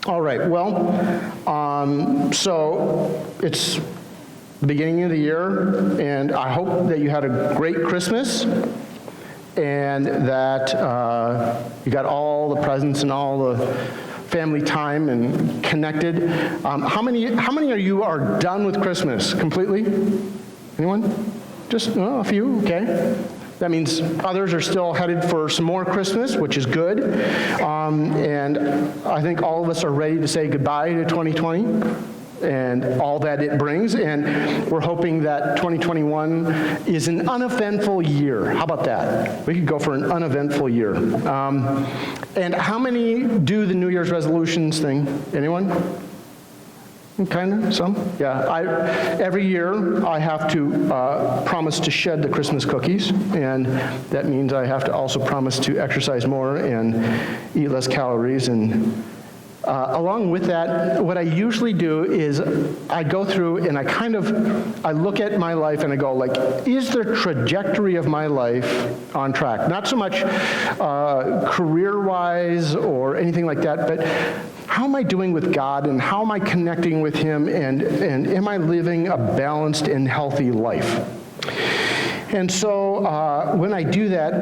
All right, well, so it's the beginning of the year, and I hope that you had a great Christmas, and that you got all the presents and all the family time and connected. How many of you are done with Christmas completely? Anyone? Just a few, okay. That means others are still headed for some more Christmas, which is good. And I think all of us are ready to say goodbye to 2020 and all that it brings. And we're hoping that 2021 is an uneventful year. How about that? We could go for an uneventful year. And how many do the New Year's resolutions thing? Anyone? Kind of, some? Yeah, every year I have to promise to shed the Christmas cookies, and that means I have to also promise to exercise more and eat less calories. And along with that, what I usually do is I go through and I look at my life and I go like, is the trajectory of my life on track? Not so much career-wise or anything like that, but how am I doing with God, and how am I connecting with Him, and am I living a balanced and healthy life? And so when I do that,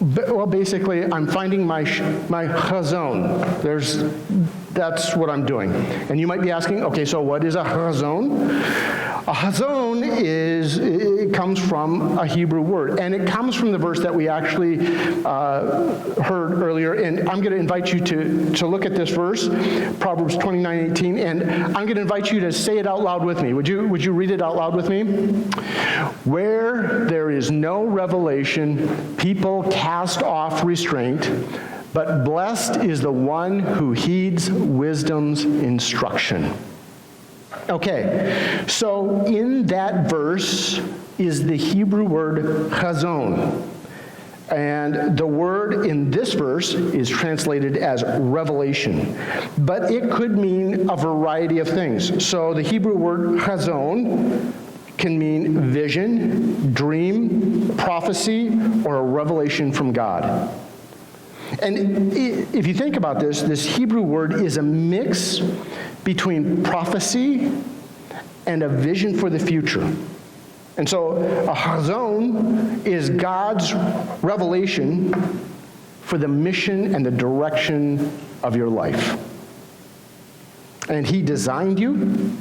well, basically, I'm finding my Chazown. That's what I'm doing. And you might be asking, okay, so what is a Chazown? A Chazown it comes from a Hebrew word, and it comes from the verse that we actually heard earlier. And I'm going to invite you to look at this verse, Proverbs 29:18, and I'm going to invite you to say it out loud with me. Would you read it out loud with me? Where there is no revelation, people cast off restraint, but blessed is the one who heeds wisdom's instruction. Okay, so in that verse is the Hebrew word chazown. And the word in this verse is translated as revelation. But it could mean a variety of things. So the Hebrew word chazown can mean vision, dream, prophecy, or a revelation from God. And if you think about this Hebrew word is a mix between prophecy and a vision for the future. And so a chazown is God's revelation for the mission and the direction of your life. And He designed you,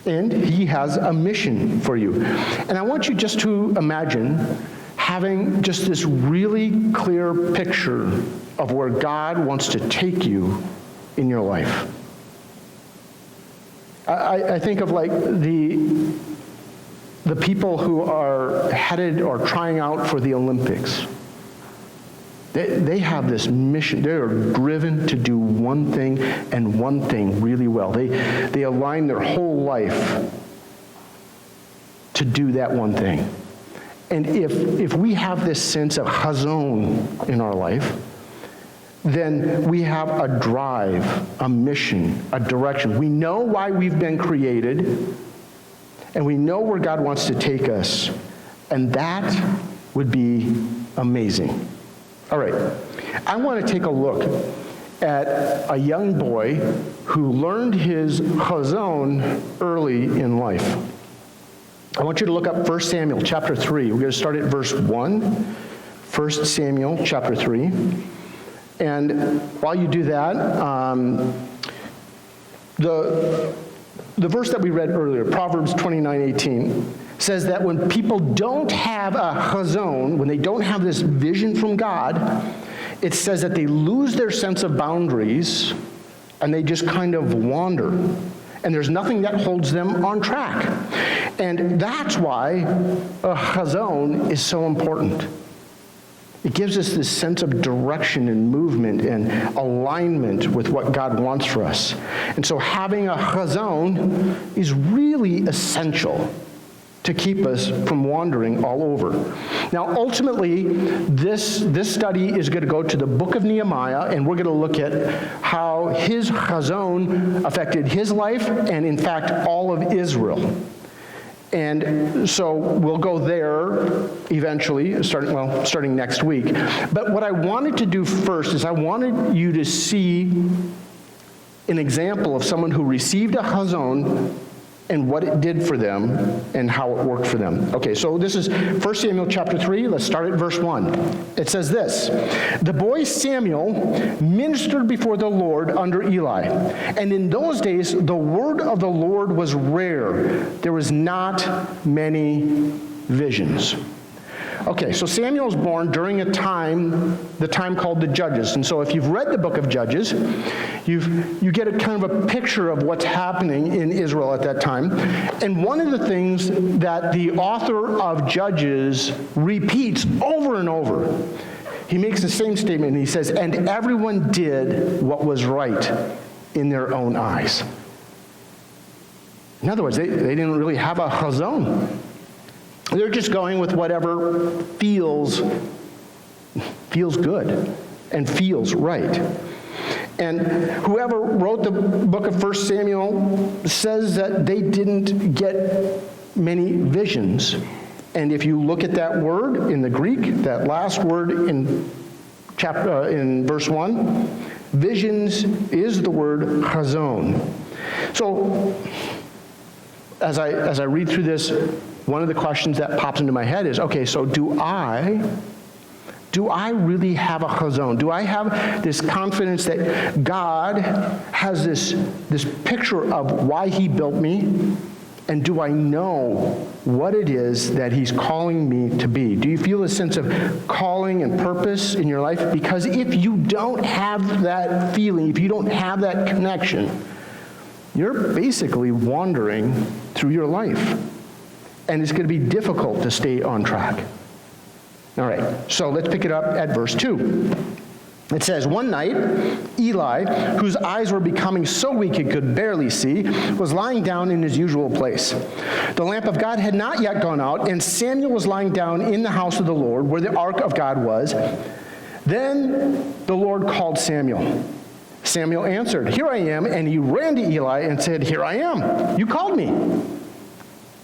and He has a mission for you. And I want you just to imagine having just this really clear picture of where God wants to take you in your life. I think of like the people who are headed or trying out for the Olympics. They have this mission. They are driven to do one thing and one thing really well. They align their whole life to do that one thing. And if we have this sense of chazown in our life, then we have a drive, a mission, a direction. We know why we've been created, and we know where God wants to take us, and that would be amazing. All right, I want to take a look at a young boy who learned his chazown early in life. I want you to look up 1 Samuel chapter 3. We're going to start at verse 1. 1 Samuel chapter 3. And while you do that, the verse that we read earlier, Proverbs 29:18, says that when people don't have a chazown, when they don't have this vision from God, it says that they lose their sense of boundaries and they just kind of wander. And there's nothing that holds them on track. And that's why a chazown is so important. It gives us this sense of direction and movement and alignment with what God wants for us. And so having a chazown is really essential to keep us from wandering all over. Now, ultimately, this study is going to go to the book of Nehemiah, and we're going to look at how his chazown affected his life and, in fact, all of Israel. And so we'll go there eventually, starting next week. But what I wanted to do first is I wanted you to see an example of someone who received a Chazown and what it did for them and how it worked for them. Okay, so this is 1 Samuel chapter 3. Let's start at verse 1. It says this: "The boy Samuel ministered before the Lord under Eli. And in those days, the word of the Lord was rare. There was not many visions." Okay, so Samuel was born during the time called the Judges. And so if you've read the book of Judges, you get a kind of a picture of what's happening in Israel at that time. And one of the things that the author of Judges repeats over and over, he makes the same statement, and he says, "And everyone did what was right in their own eyes." In other words, they didn't really have a Chazown. They're just going with whatever feels good and feels right. And whoever wrote the book of 1 Samuel says that they didn't get many visions. And if you look at that word in the Greek, that last word in verse 1, visions is the word chazown. So as I read through this, one of the questions that pops into my head is, okay, so do I really have a chazown? Do I have this confidence that God has this picture of why he built me? And do I know what it is that he's calling me to be? Do you feel a sense of calling and purpose in your life? Because if you don't have that feeling, if you don't have that connection, you're basically wandering through your life. And it's going to be difficult to stay on track. All right, so let's pick it up at verse 2. It says, "One night, Eli, whose eyes were becoming so weak he could barely see, was lying down in his usual place. The lamp of God had not yet gone out, and Samuel was lying down in the house of the Lord, where the ark of God was. Then the Lord called Samuel. Samuel answered, 'Here I am,' and he ran to Eli and said, 'Here I am. You called me.'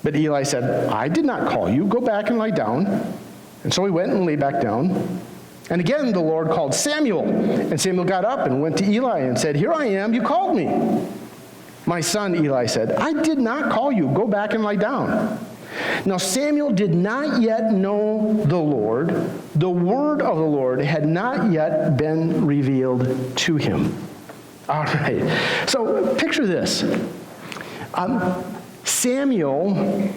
But Eli said, 'I did not call you. Go back and lie down.' And so he went and lay back down. And again the Lord called Samuel. And Samuel got up and went to Eli and said, 'Here I am. You called me.' 'My son,' Eli said, 'I did not call you. Go back and lie down.' Now Samuel did not yet know the Lord. The word of the Lord had not yet been revealed to him." All right. So picture this. Samuel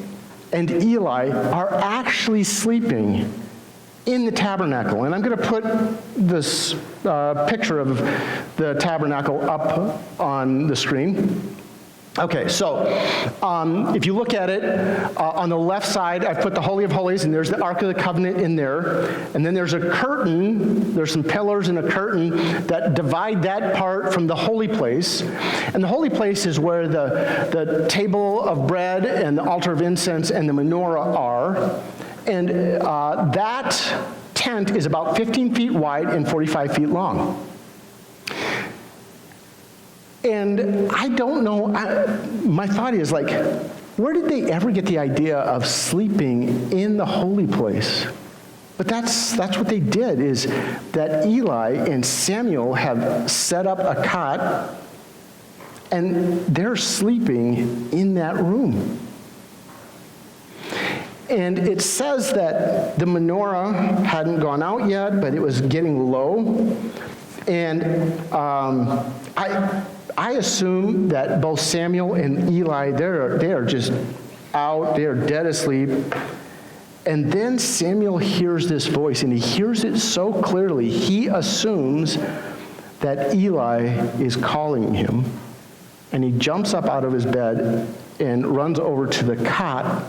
and Eli are actually sleeping in the tabernacle. And I'm going to put this picture of the tabernacle up on the screen. Okay, so if you look at it, on the left side, I've put the Holy of Holies, and there's the Ark of the Covenant in there. And then there's a curtain, there's some pillars and a curtain that divide that part from the holy place. And the holy place is where the table of bread and the altar of incense and the menorah are. And that tent is about 15 feet wide and 45 feet long. And I don't know, my thought is like, where did they ever get the idea of sleeping in the holy place? But that's what they did, is that Eli and Samuel have set up a cot, and they're sleeping in that room. And it says that the menorah hadn't gone out yet, but it was getting low. And I assume that both Samuel and Eli, they are just out, they are dead asleep. And then Samuel hears this voice, and he hears it so clearly, he assumes that Eli is calling him. And he jumps up out of his bed and runs over to the cot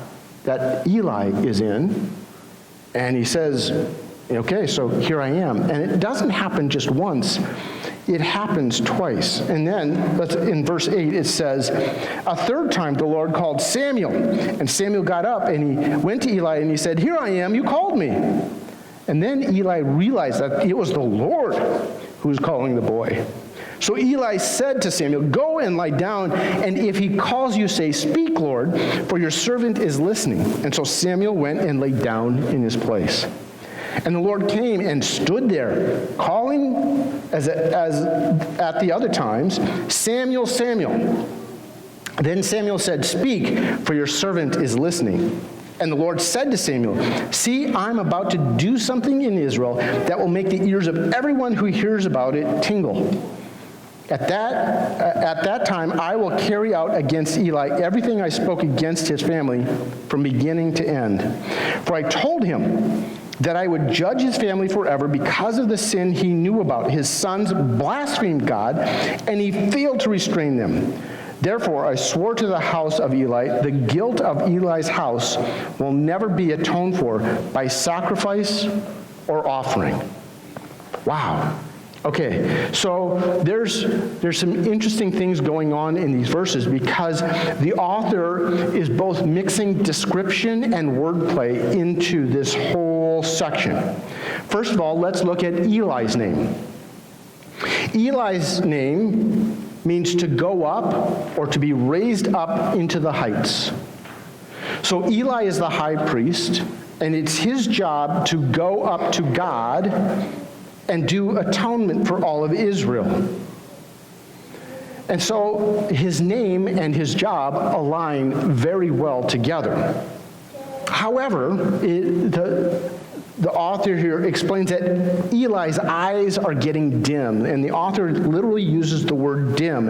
that Eli is in, and he says, "Okay, so here I am." And it doesn't happen just once. It happens twice. And then, in verse 8, it says, "A third time the Lord called Samuel. And Samuel got up, and he went to Eli, and he said, 'Here I am, you called me.' And then Eli realized that it was the Lord who was calling the boy. So Eli said to Samuel, "Go and lie down, and if he calls you, say, 'Speak, Lord, for your servant is listening.'" And so Samuel went and lay down in his place. And the Lord came and stood there, calling as at the other times, "Samuel, Samuel." Then Samuel said, "Speak, for your servant is listening." And the Lord said to Samuel, "See, I'm about to do something in Israel that will make the ears of everyone who hears about it tingle. At that time, I will carry out against Eli everything I spoke against his family from beginning to end. For I told him that I would judge his family forever because of the sin he knew about. His sons blasphemed God, and he failed to restrain them. Therefore, I swore to the house of Eli, the guilt of Eli's house will never be atoned for by sacrifice or offering." Wow. Okay, so there's some interesting things going on in these verses because the author is both mixing description and wordplay into this whole section. First of all, let's look at Eli's name. Eli's name means to go up or to be raised up into the heights. So Eli is the high priest, and it's his job to go up to God and do atonement for all of Israel. And so his name and his job align very well together. However, the author here explains that Eli's eyes are getting dim, and the author literally uses the word dim.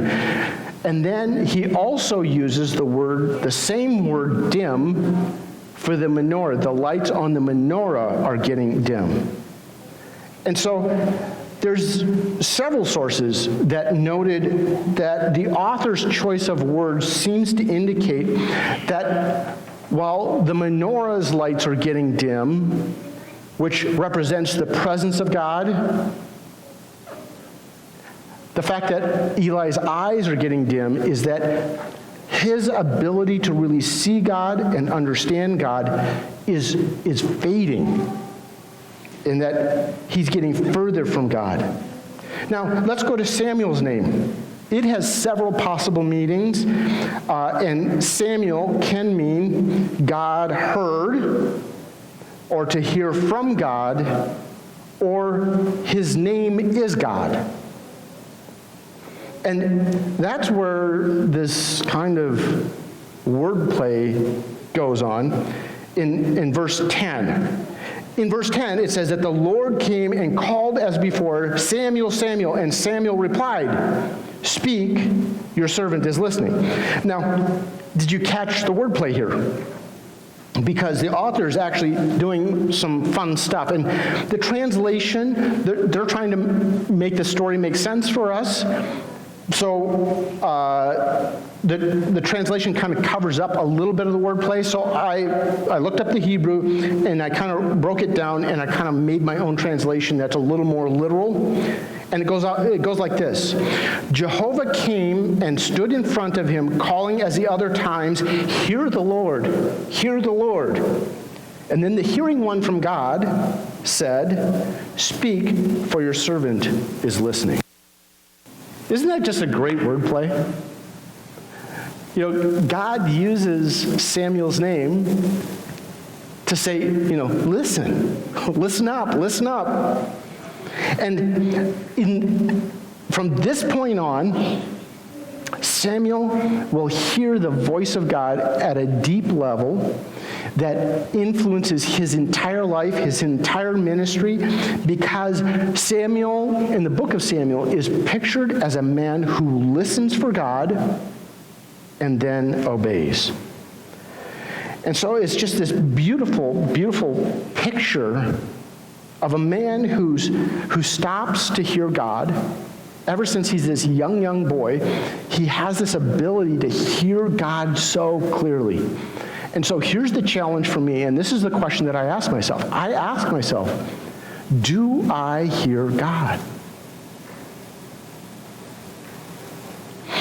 And then he also uses the same word dim for the menorah. The lights on the menorah are getting dim. And so there's several sources that noted that the author's choice of words seems to indicate that while the menorah's lights are getting dim, which represents the presence of God, the fact that Eli's eyes are getting dim is that his ability to really see God and understand God is fading, in that he's getting further from God. Now, let's go to Samuel's name. It has several possible meanings, and Samuel can mean God heard, or to hear from God, or his name is God. And that's where this kind of wordplay goes on in verse 10. In verse 10, it says that the Lord came and called as before, "Samuel, Samuel," and Samuel replied, "Speak, your servant is listening." Now, did you catch the wordplay here? Because the author is actually doing some fun stuff. And the translation, they're trying to make the story make sense for us. So the translation kind of covers up a little bit of the wordplay. So I looked up the Hebrew, and I kind of broke it down, and I kind of made my own translation that's a little more literal. And it goes like this. Jehovah came and stood in front of him, calling as the other times, "Hear the Lord, hear the Lord." And then the hearing one from God said, "Speak, for your servant is listening." Isn't that just a great wordplay? You know, God uses Samuel's name to say, listen, listen up, listen up. And from this point on, Samuel will hear the voice of God at a deep level that influences his entire life, his entire ministry, because Samuel, in the book of Samuel, is pictured as a man who listens for God and then obeys. And so it's just this beautiful, beautiful picture of a man who stops to hear God. Ever since he's this young boy, he has this ability to hear God so clearly. And so here's the challenge for me, and this is the question that I ask myself. I ask myself, do I hear God?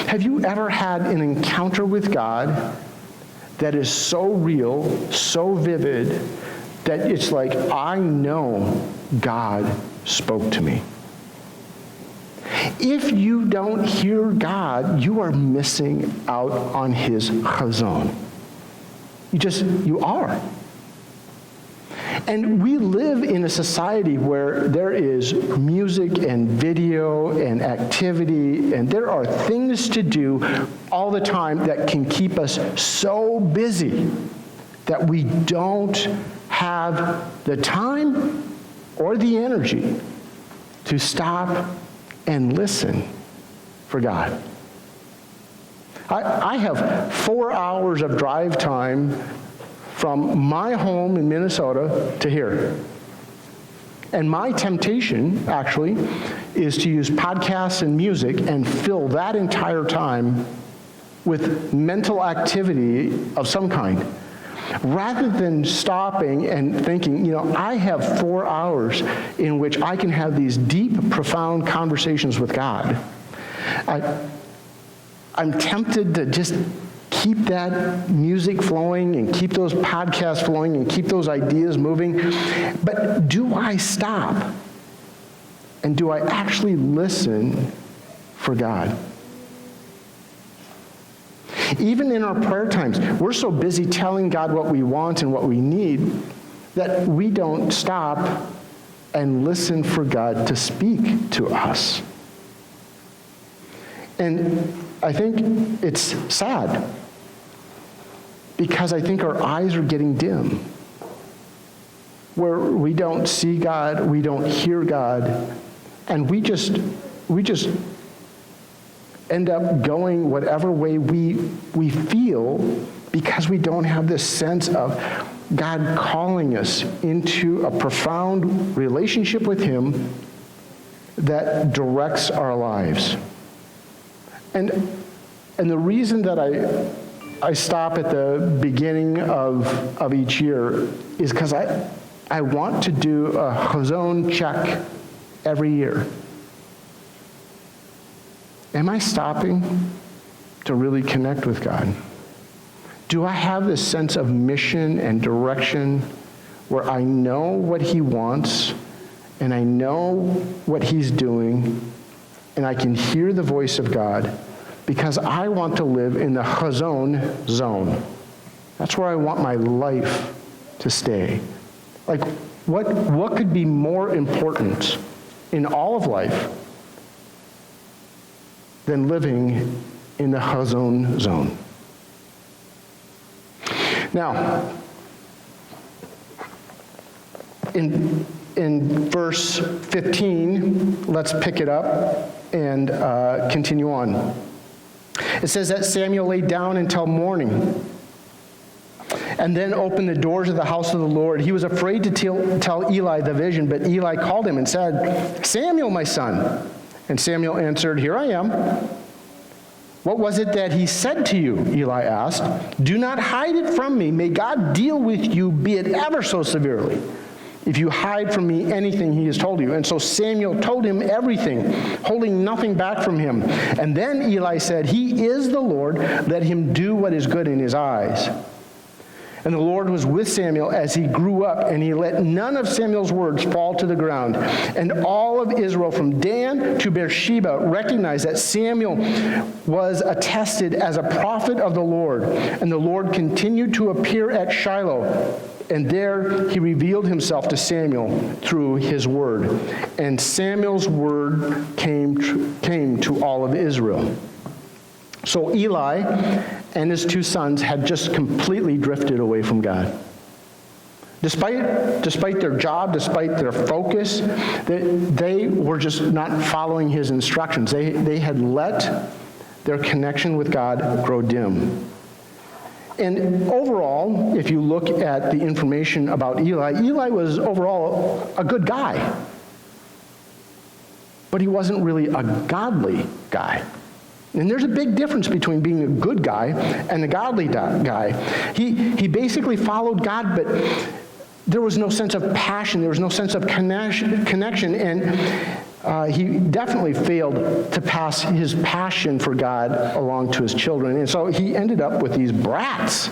Have you ever had an encounter with God that is so real, so vivid, that it's like, I know God spoke to me? If you don't hear God, you are missing out on his Chazown. You are. And we live in a society where there is music and video and activity, and there are things to do all the time that can keep us so busy that we don't have the time or the energy to stop and listen for God. I have 4 hours of drive time from my home in Minnesota to here. And my temptation, actually, is to use podcasts and music and fill that entire time with mental activity of some kind, rather than stopping and thinking, I have 4 hours in which I can have these deep, profound conversations with God. I'm tempted to just keep that music flowing and keep those podcasts flowing and keep those ideas moving. But do I stop? And do I actually listen for God? Even in our prayer times, we're so busy telling God what we want and what we need that we don't stop and listen for God to speak to us. And I think it's sad, because I think our eyes are getting dim, where we don't see God, we don't hear God, and we just end up going whatever way we feel, because we don't have this sense of God calling us into a profound relationship with him that directs our lives. And the reason that I stop at the beginning of each year is because I want to do a Chazown check every year. Am I stopping to really connect with God? Do I have this sense of mission and direction where I know what he wants and I know what he's doing and I can hear the voice of God? Because I want to live in the Chazown zone. That's where I want my life to stay. Like, what could be more important in all of life than living in the Chazown zone? Now, in verse 15, let's pick it up and continue on. It says that Samuel lay down until morning and then opened the doors of the house of the Lord. He was afraid to tell Eli the vision, but Eli called him and said, "Samuel, my son." And Samuel answered, "Here I am." "What was it that he said to you?" Eli asked. "Do not hide it from me. May God deal with you, be it ever so severely, if you hide from me anything he has told you." And so Samuel told him everything, holding nothing back from him. And then Eli said, "He is the Lord. Let him do what is good in his eyes." And the Lord was with Samuel as he grew up, and he let none of Samuel's words fall to the ground. And all of Israel from Dan to Beersheba recognized that Samuel was attested as a prophet of the Lord. And the Lord continued to appear at Shiloh, and there he revealed himself to Samuel through his word. And Samuel's word came to all of Israel. So Eli and his 2 sons had just completely drifted away from God. Despite their job, despite their focus, they were just not following his instructions. They had let their connection with God grow dim. And overall, if you look at the information about Eli was overall a good guy. But he wasn't really a godly guy. And there's a big difference between being a good guy and a godly guy. He basically followed God, but there was no sense of passion. There was no sense of connection. And he definitely failed to pass his passion for God along to his children. And so he ended up with these brats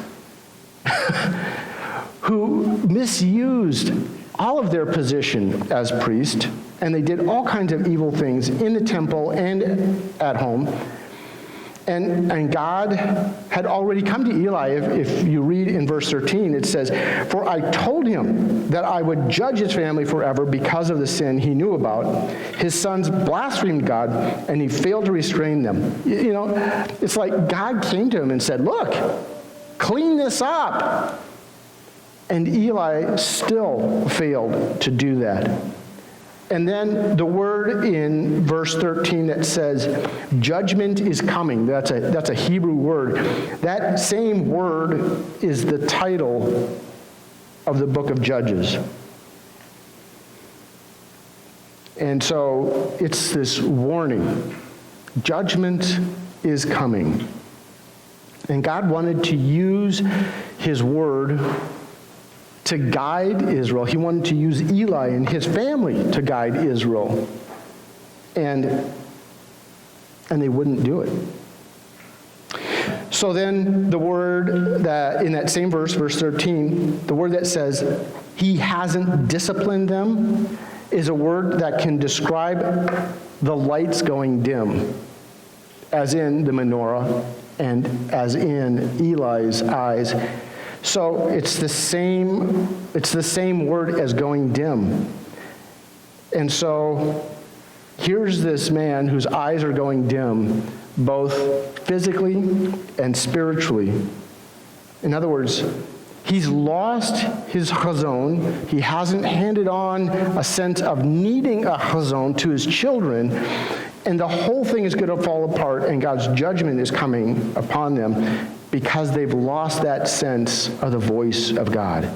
who misused all of their position as priest and they did all kinds of evil things in the temple and at home. And God had already come to Eli. If you read in verse 13, it says, "For I told him that I would judge his family forever because of the sin he knew about. His sons blasphemed God, and he failed to restrain them." You know, it's like God came to him and said, "Look, clean this up." And Eli still failed to do that. And then the word in verse 13 that says, "Judgment is coming," that's a Hebrew word. That same word is the title of the book of Judges. And so it's this warning. Judgment is coming. And God wanted to use his word to guide Israel. He wanted to use Eli and his family to guide Israel. And they wouldn't do it. So then the word that, in that same verse, verse 13, the word that says, "He hasn't disciplined them," is a word that can describe the lights going dim, as in the menorah and as in Eli's eyes. So it's the same word as going dim. And so here's this man whose eyes are going dim, both physically and spiritually. In other words, he's lost his chazown. He hasn't handed on a sense of needing a chazown to his children, and the whole thing is going to fall apart, and God's judgment is coming upon them because they've lost that sense of the voice of God.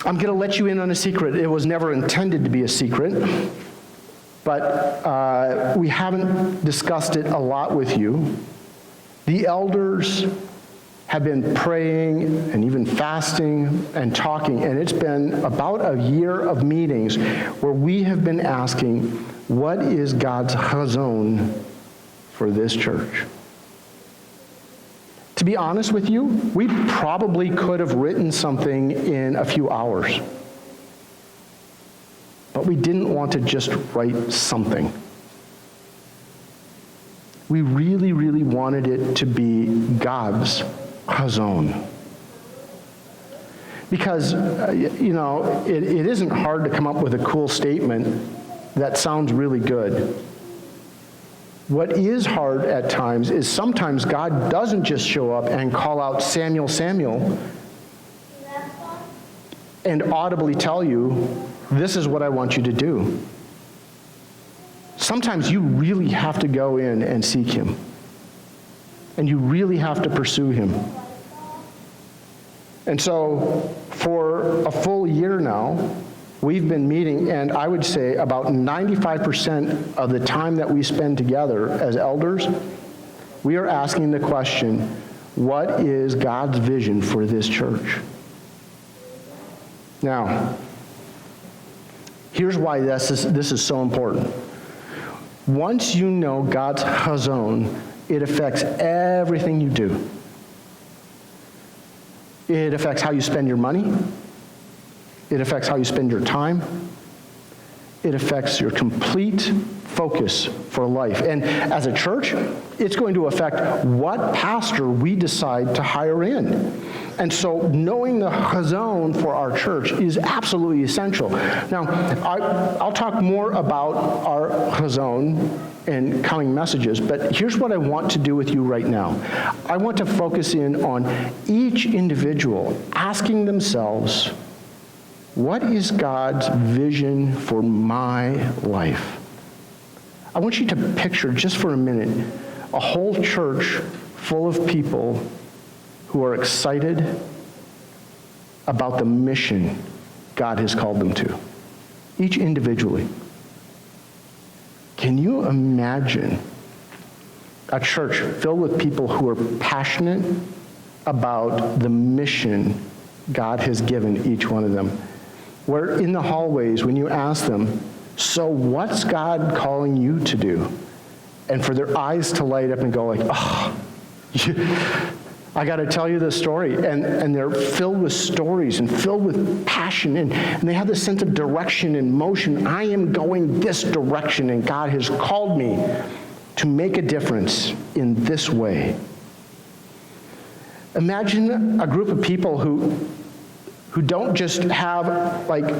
I'm going to let you in on a secret. It was never intended to be a secret, but we haven't discussed it a lot with you. The elders have been praying and even fasting and talking, and it's been about a year of meetings where we have been asking, what is God's chazown for this church? To be honest with you, we probably could have written something in a few hours. But we didn't want to just write something. We really, really wanted it to be God's chazown. Because, it isn't hard to come up with a cool statement that sounds really good. What is hard at times is sometimes God doesn't just show up and call out Samuel, Samuel, and audibly tell you, this is what I want you to do. Sometimes you really have to go in and seek him. And you really have to pursue him. And so for a full year now, we've been meeting, and I would say about 95% of the time that we spend together as elders, we are asking the question, what is God's vision for this church? Now, here's why this is so important. Once you know God's chazown, it affects everything you do. It affects how you spend your money. It affects how you spend your time. It affects your complete focus for life. And as a church, it's going to affect what pastor we decide to hire in. And so knowing the chazown for our church is absolutely essential. Now, I'll talk more about our chazown in coming messages, but here's what I want to do with you right now. I want to focus in on each individual asking themselves, what is God's vision for my life? I want you to picture, just for a minute, a whole church full of people who are excited about the mission God has called them to, each individually. Can you imagine a church filled with people who are passionate about the mission God has given each one of them? Where in the hallways, when you ask them, so what's God calling you to do? And for their eyes to light up and go like, oh, I got to tell you this story, and they're filled with stories and filled with passion, and they have this sense of direction and motion. I am going this direction, and God has called me to make a difference in this way. Imagine a group of people who don't just have like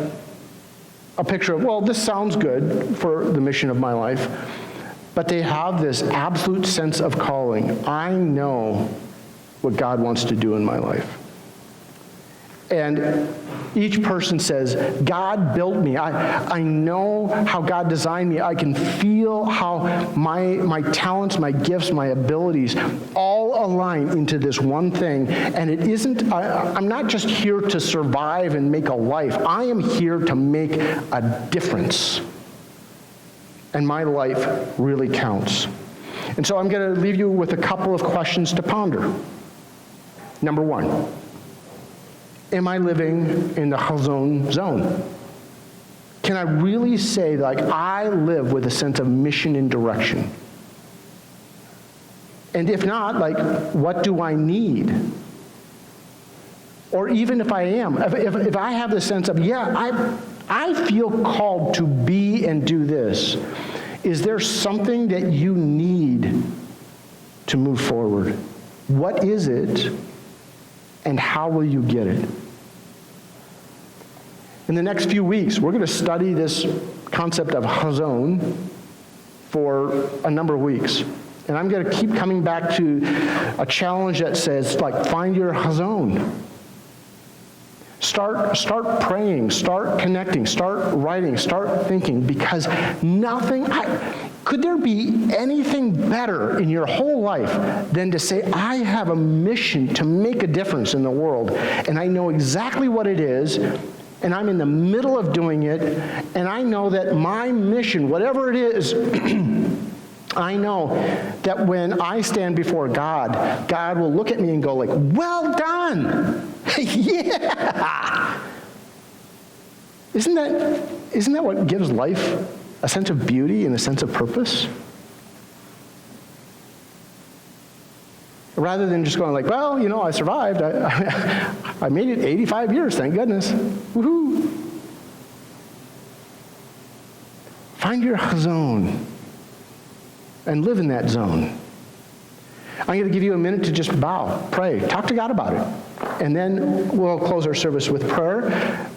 a picture of, well, this sounds good for the mission of my life, but they have this absolute sense of calling. I know what God wants to do in my life. And each person says, God built me. I know how God designed me. I can feel how my talents, my gifts, my abilities all align into this one thing. And it isn't, I'm not just here to survive and make a life. I am here to make a difference. And my life really counts. And so I'm going to leave you with a couple of questions to ponder. Number one, am I living in the Chazown zone? Can I really say, like, I live with a sense of mission and direction? And if not, like, what do I need? Or even if I am, if I have the sense of, yeah, I feel called to be and do this, is there something that you need to move forward? What is it? And how will you get it? In the next few weeks, we're going to study this concept of Chazown for a number of weeks. And I'm going to keep coming back to a challenge that says, like, find your Chazown. Start praying, start connecting, start writing, start thinking, because could there be anything better in your whole life than to say, I have a mission to make a difference in the world, and I know exactly what it is, and I'm in the middle of doing it, and I know that my mission, whatever it is, I know that when I stand before God, God will look at me and go like, well done. Yeah. Isn't that what gives life a sense of beauty and a sense of purpose? Rather than just going like, well, I survived. I made it 85 years, thank goodness. Woohoo. Find your Chazown and live in that zone. I'm going to give you a minute to just bow, pray, talk to God about it. And then we'll close our service with prayer.